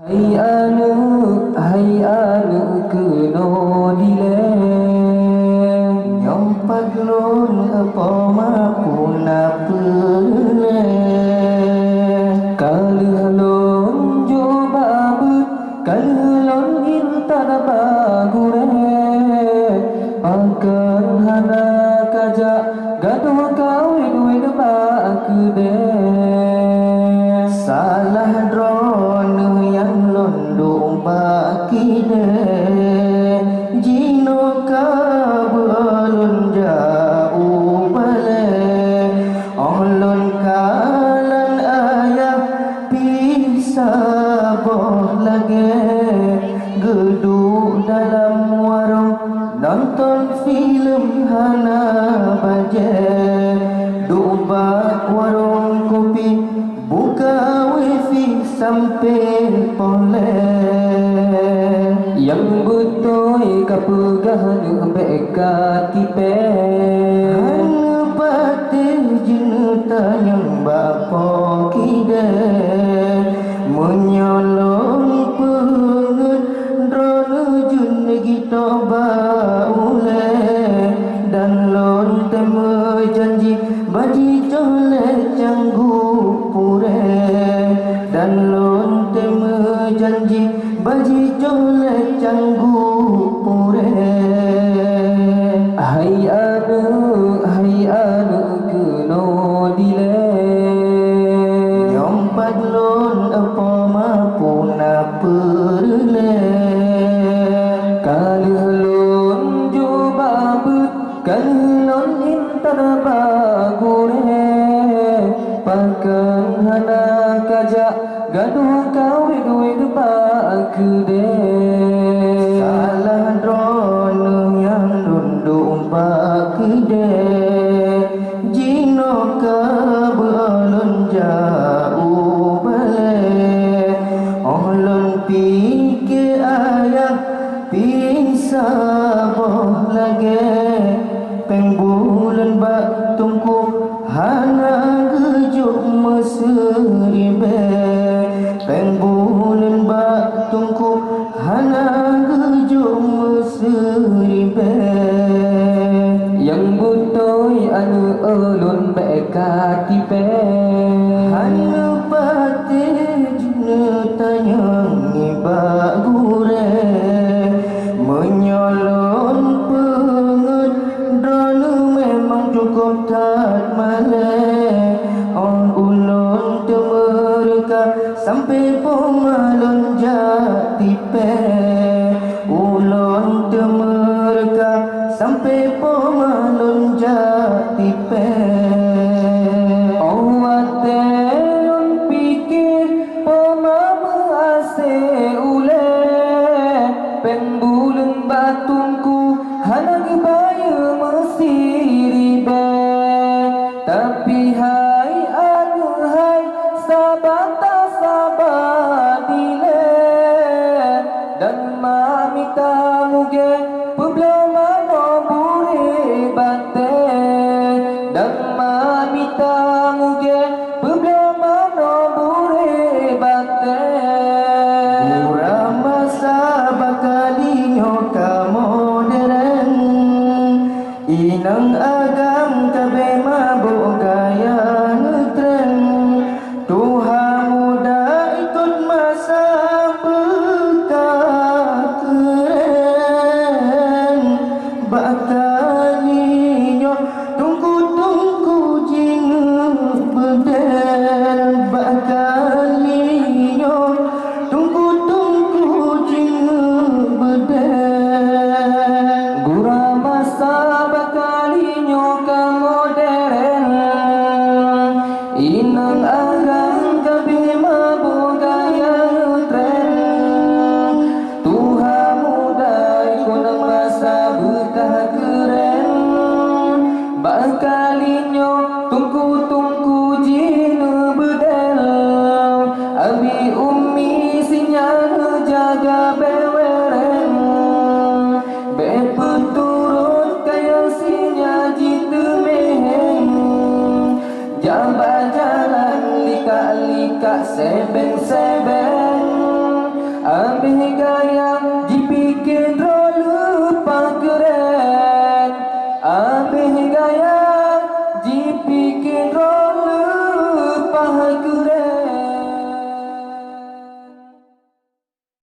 Hai anu keno dile nyong paglon apa mapuna pele kalhalon jo babut kalhalon intan bagure akan hana kaja gaduh kawin win bakude salah drone yang londo bakine jino kabulun jauh bale olon kalan ayah pisah boh lagi geduk dalam warung nonton film hana baje dubak warung kopi buka wifi sampai pole yang betul kapegahan beka tipe hana batin jinuta yang bapa kide menyolong pengen drone jun kita baule dan lon temu janji baji cole canggu pure dan lon temu janji baji cole canggu pure hai anu keno dile nyong padlon apa mapuna perle kalhalon jo babut kalhalon intan bagure pakan hana kaja gaduh kawin win bakude salah drone yang dundung bakude jino kabulun jauh bale olon pikir ayah pisah boh lagi peng bulan bak tungku hana gejuk meseribe peng bulan bak tungku hana gejuk meseribe yang butoy anu ulun beka tipe hana pati juna tanyang ibak gure menyolong pengen drone memang cukup tak male on ulun temerka sampai pomalon jatipe ulun temerka sampai pomalon jatipe awate on pikir pomama ase ule pembulan batungku hanagi bayu mesiribe tapi hai anu hai sabata sabadile dan mamita muge publoma no bure bate dan mamita muge publoma no bure bate pura masa bakalinyo ka modern inang agam kabe mabuk gaya ngetren Tuhan muda ikut masa beka keren bakalinyo tungku-tungku jinu bedel bakalinyo tungku-tungku jinu bedel gura masa bakalinyo ka modern inang agang kabi mabugaya tren Tuhan muda ikut masa beka keren bakalinyo tungku-tungku jinu bedel abi ummi sinyal jaga beweren bepeturut kaya sinya jitu mehen jamba jalan lika-lika seben-seben kabeh gaya